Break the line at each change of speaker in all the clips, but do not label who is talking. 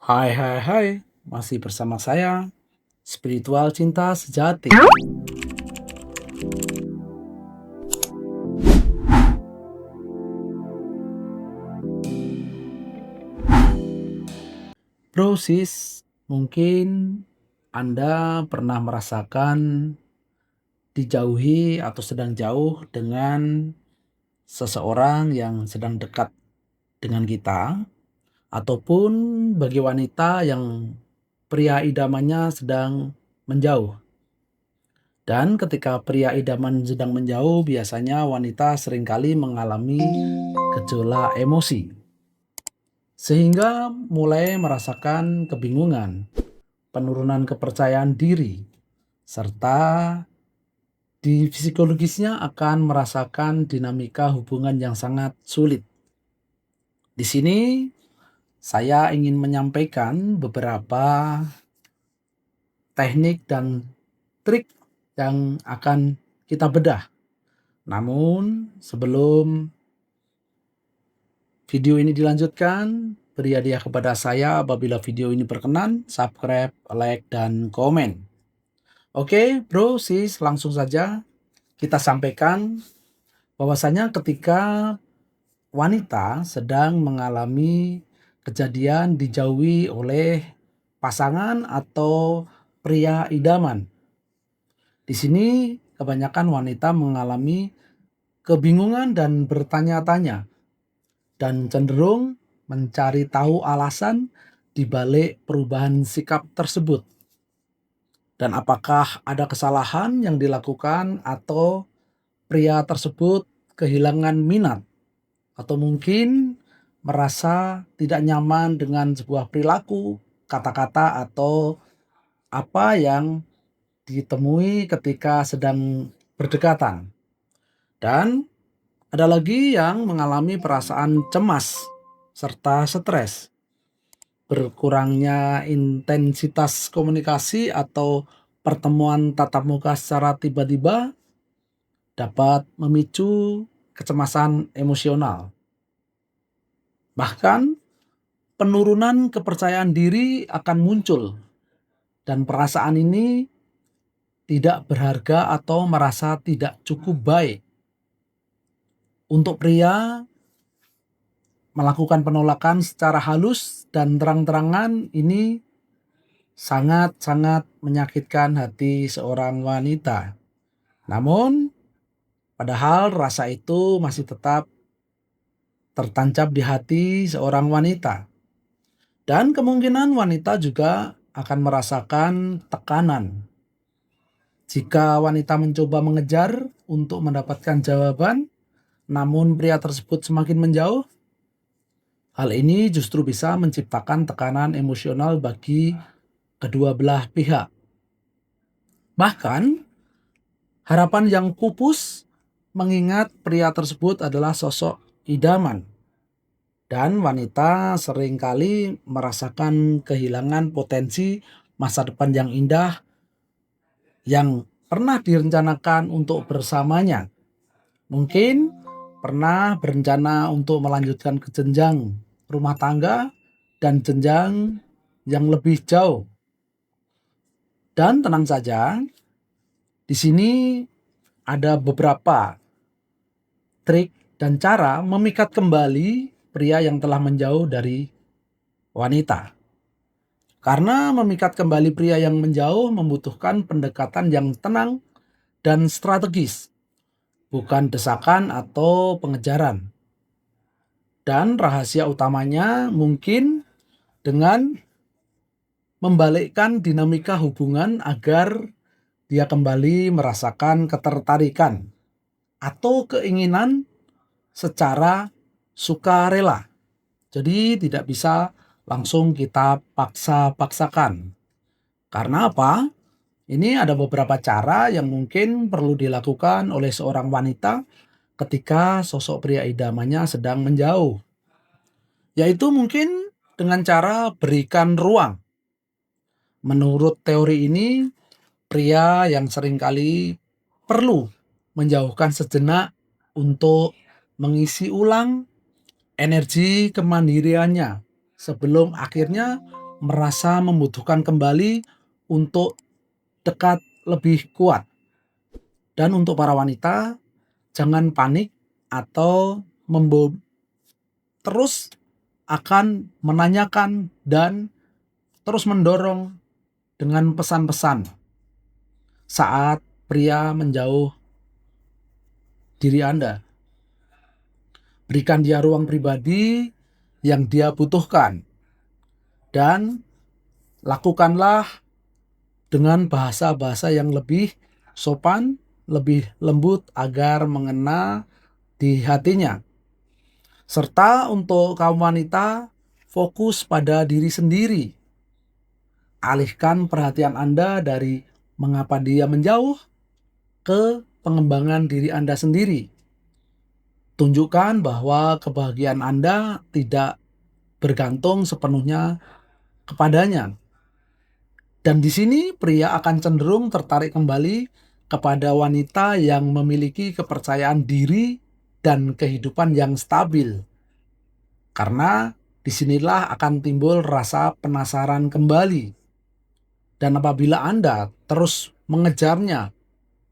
Hai hai hai, masih bersama saya, Spiritual Cinta Sejati. Bro, sis, mungkin Anda pernah merasakan dijauhi atau sedang jauh dengan seseorang yang sedang dekat dengan kita, ataupun bagi wanita yang pria idamannya sedang menjauh. Dan ketika pria idaman sedang menjauh, biasanya wanita seringkali mengalami gejolak emosi, sehingga mulai merasakan kebingungan, penurunan kepercayaan diri, serta di psikologisnya akan merasakan dinamika hubungan yang sangat sulit. Di sini saya ingin menyampaikan beberapa teknik dan trik yang akan kita bedah. Namun sebelum video ini dilanjutkan, beri hadiah kepada saya apabila video ini berkenan, subscribe, like, dan komen. Oke, bro, sis, langsung saja kita sampaikan bahwasanya ketika wanita sedang mengalami kejadian dijauhi oleh pasangan atau pria idaman. Di sini kebanyakan wanita mengalami kebingungan dan bertanya-tanya dan cenderung mencari tahu alasan di balik perubahan sikap tersebut. Dan apakah ada kesalahan yang dilakukan atau pria tersebut kehilangan minat atau mungkin merasa tidak nyaman dengan sebuah perilaku, kata-kata atau apa yang ditemui ketika sedang berdekatan. Dan ada lagi yang mengalami perasaan cemas serta stres, berkurangnya intensitas komunikasi atau pertemuan tatap muka secara tiba-tiba dapat memicu kecemasan emosional. Bahkan penurunan kepercayaan diri akan muncul dan perasaan ini tidak berharga atau merasa tidak cukup baik. Untuk pria, melakukan penolakan secara halus dan terang-terangan ini sangat-sangat menyakitkan hati seorang wanita. Namun, padahal rasa itu masih tetap tertancap di hati seorang wanita. Dan kemungkinan wanita juga akan merasakan tekanan. Jika wanita mencoba mengejar untuk mendapatkan jawaban, namun pria tersebut semakin menjauh, hal ini justru bisa menciptakan tekanan emosional bagi kedua belah pihak. Bahkan, harapan yang pupus mengingat pria tersebut adalah sosok idaman. Dan wanita seringkali merasakan kehilangan potensi masa depan yang indah yang pernah direncanakan untuk bersamanya. Mungkin pernah berencana untuk melanjutkan ke jenjang rumah tangga dan jenjang yang lebih jauh. Dan tenang saja, di sini ada beberapa trik dan cara memikat kembali pria yang telah menjauh dari wanita. Karena memikat kembali pria yang menjauh membutuhkan pendekatan yang tenang dan strategis, bukan desakan atau pengejaran. Dan rahasia utamanya mungkin dengan membalikkan dinamika hubungan agar dia kembali merasakan ketertarikan atau keinginan secara sukarela. Jadi tidak bisa langsung kita paksa-paksakan. Karena apa? Ini ada beberapa cara yang mungkin perlu dilakukan oleh seorang wanita ketika sosok pria idamannya sedang menjauh. Yaitu mungkin dengan cara berikan ruang. Menurut teori ini, pria yang seringkali perlu menjauhkan sejenak untuk mengisi ulang energi kemandiriannya sebelum akhirnya merasa membutuhkan kembali untuk dekat lebih kuat. Dan untuk para wanita, jangan panik atau terus akan menanyakan dan terus mendorong dengan pesan-pesan saat pria menjauh diri Anda. Berikan dia ruang pribadi yang dia butuhkan dan lakukanlah dengan bahasa-bahasa yang lebih sopan, lebih lembut agar mengena di hatinya. Serta untuk kaum wanita, fokus pada diri sendiri. Alihkan perhatian Anda dari mengapa dia menjauh ke pengembangan diri Anda sendiri. Tunjukkan bahwa kebahagiaan Anda tidak bergantung sepenuhnya kepadanya. Dan di sini pria akan cenderung tertarik kembali kepada wanita yang memiliki kepercayaan diri dan kehidupan yang stabil. Karena disinilah akan timbul rasa penasaran kembali. Dan apabila Anda terus mengejarnya,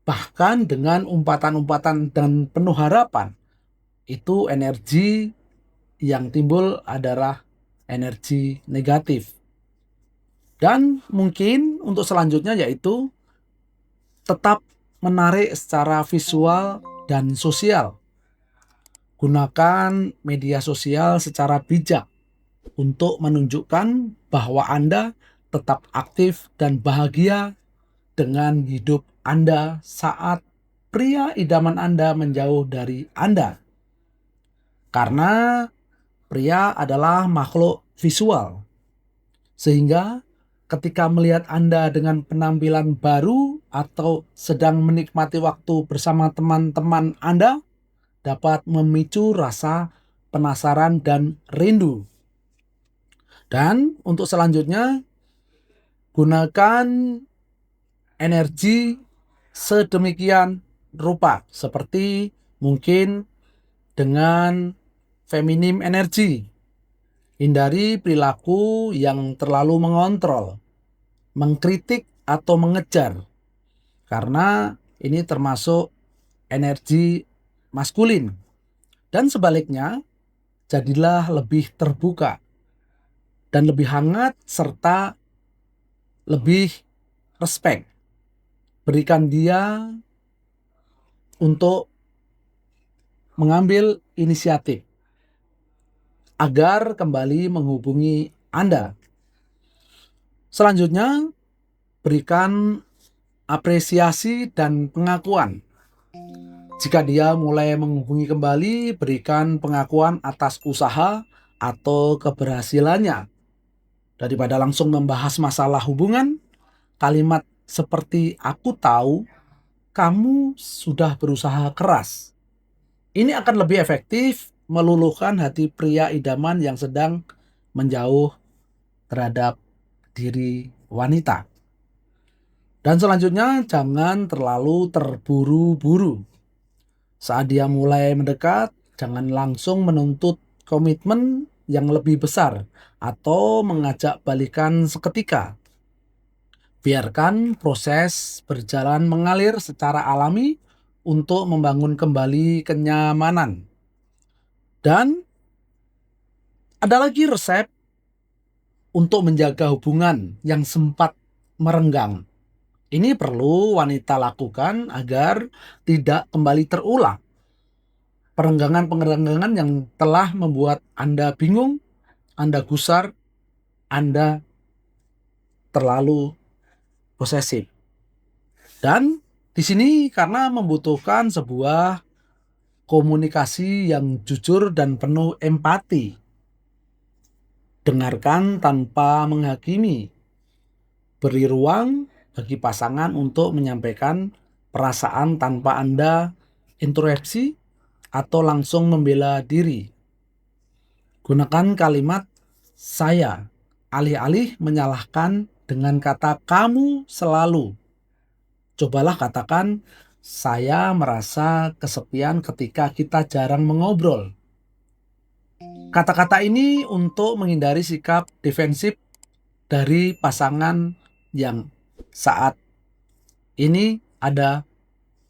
bahkan dengan umpatan-umpatan dan penuh harapan, itu energi yang timbul adalah energi negatif. Dan mungkin untuk selanjutnya yaitu tetap menarik secara visual dan sosial. Gunakan media sosial secara bijak untuk menunjukkan bahwa Anda tetap aktif dan bahagia dengan hidup Anda saat pria idaman Anda menjauh dari Anda. Karena pria adalah makhluk visual. Sehingga ketika melihat Anda dengan penampilan baru atau sedang menikmati waktu bersama teman-teman Anda, dapat memicu rasa penasaran dan rindu. Dan untuk selanjutnya, gunakan energi sedemikian rupa, seperti mungkin dengan feminim energy. Hindari perilaku yang terlalu mengontrol, mengkritik atau mengejar, karena ini termasuk energi maskulin. Dan sebaliknya, jadilah lebih terbuka dan lebih hangat serta lebih respect. Berikan dia untuk mengambil inisiatif agar kembali menghubungi Anda. Selanjutnya, berikan apresiasi dan pengakuan. Jika dia mulai menghubungi kembali, berikan pengakuan atas usaha atau keberhasilannya. Daripada langsung membahas masalah hubungan, kalimat seperti "aku tahu kamu sudah berusaha keras." Ini akan lebih efektif meluluhkan hati pria idaman yang sedang menjauh terhadap diri wanita. Dan selanjutnya, jangan terlalu terburu-buru. Saat dia mulai mendekat, jangan langsung menuntut komitmen yang lebih besar atau mengajak balikan seketika. Biarkan proses berjalan mengalir secara alami untuk membangun kembali kenyamanan. Dan ada lagi resep untuk menjaga hubungan yang sempat merenggang. Ini perlu wanita lakukan agar tidak kembali terulang. Perenggangan-perenggangan yang telah membuat Anda bingung, Anda gusar, Anda terlalu posesif. Dan di sini karena membutuhkan sebuah komunikasi yang jujur dan penuh empati. Dengarkan tanpa menghakimi. Beri ruang bagi pasangan untuk menyampaikan perasaan tanpa Anda introspeksi atau langsung membela diri. Gunakan kalimat "saya" alih-alih menyalahkan dengan kata "kamu selalu". Cobalah katakan, "saya merasa kesepian ketika kita jarang mengobrol." Kata-kata ini untuk menghindari sikap defensif dari pasangan yang saat ini ada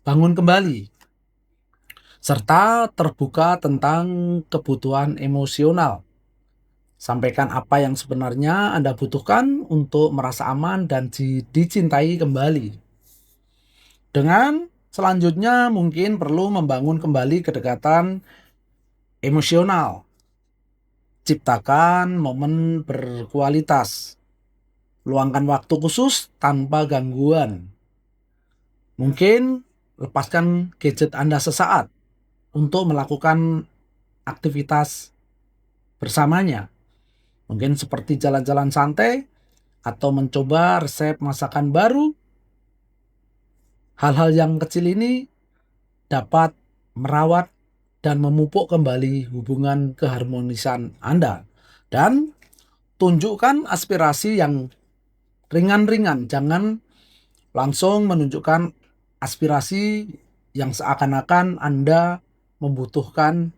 bangun kembali, serta terbuka tentang kebutuhan emosional. Sampaikan apa yang sebenarnya Anda butuhkan untuk merasa aman dan dicintai kembali. Dengan selanjutnya mungkin perlu membangun kembali kedekatan emosional. Ciptakan momen berkualitas. Luangkan waktu khusus tanpa gangguan. Mungkin lepaskan gadget Anda sesaat untuk melakukan aktivitas bersamanya. Mungkin seperti jalan-jalan santai atau mencoba resep masakan baru. Hal-hal yang kecil ini dapat merawat dan memupuk kembali hubungan keharmonisan Anda. Dan tunjukkan aspirasi yang ringan-ringan, jangan langsung menunjukkan aspirasi yang seakan-akan Anda membutuhkan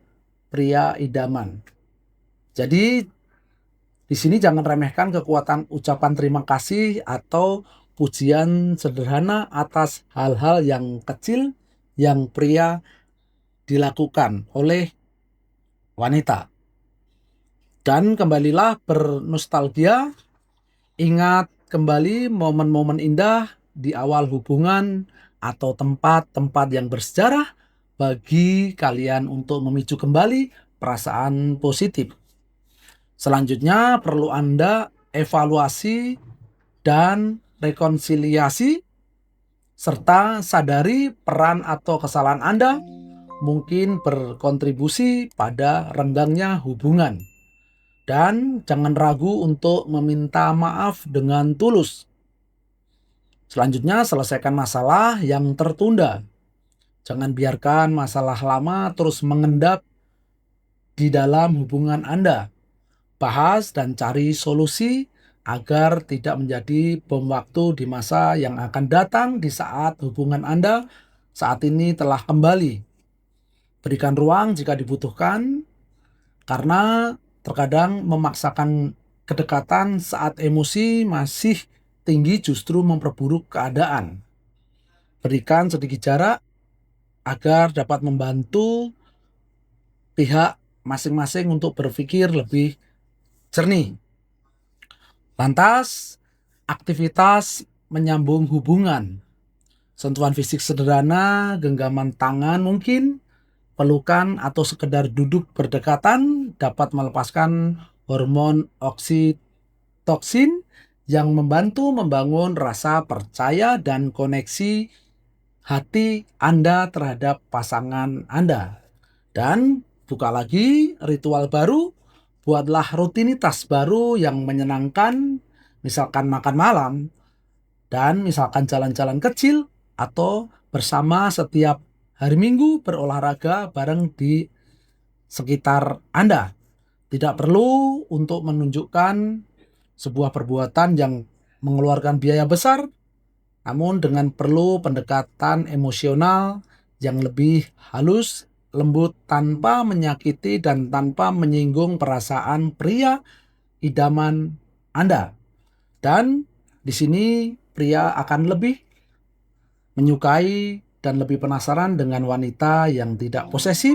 pria idaman. Jadi di sini jangan remehkan kekuatan ucapan terima kasih atau pujian sederhana atas hal-hal yang kecil yang pria dilakukan oleh wanita. Dan kembalilah bernostalgia, ingat kembali momen-momen indah di awal hubungan atau tempat-tempat yang bersejarah bagi kalian untuk memicu kembali perasaan positif. Selanjutnya perlu Anda evaluasi dan rekonsiliasi, serta sadari peran atau kesalahan Anda mungkin berkontribusi pada renggangnya hubungan. Dan jangan ragu untuk meminta maaf dengan tulus. Selanjutnya, selesaikan masalah yang tertunda. Jangan biarkan masalah lama terus mengendap di dalam hubungan Anda. Bahas dan cari solusi agar tidak menjadi bom waktu di masa yang akan datang di saat hubungan Anda saat ini telah kembali. Berikan ruang jika dibutuhkan, karena terkadang memaksakan kedekatan saat emosi masih tinggi justru memperburuk keadaan. Berikan sedikit jarak agar dapat membantu pihak masing-masing untuk berpikir lebih jernih. Lantas, aktivitas menyambung hubungan. Sentuhan fisik sederhana, genggaman tangan mungkin, pelukan atau sekedar duduk berdekatan dapat melepaskan hormon oksitoksin yang membantu membangun rasa percaya dan koneksi hati Anda terhadap pasangan Anda. Dan buka lagi ritual baru, buatlah rutinitas baru yang menyenangkan, misalkan makan malam, dan misalkan jalan-jalan kecil, atau bersama setiap hari Minggu berolahraga bareng di sekitar Anda. Tidak perlu untuk menunjukkan sebuah perbuatan yang mengeluarkan biaya besar, namun dengan perlu pendekatan emosional yang lebih halus, lembut, tanpa menyakiti dan tanpa menyinggung perasaan pria idaman Anda. Dan di sini pria akan lebih menyukai dan lebih penasaran dengan wanita yang tidak posesif,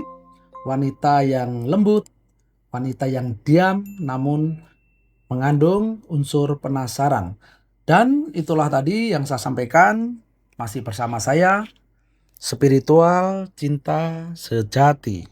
wanita yang lembut, wanita yang diam namun mengandung unsur penasaran. Dan itulah tadi yang saya sampaikan. Masih bersama saya, Spiritual Cinta Sejati.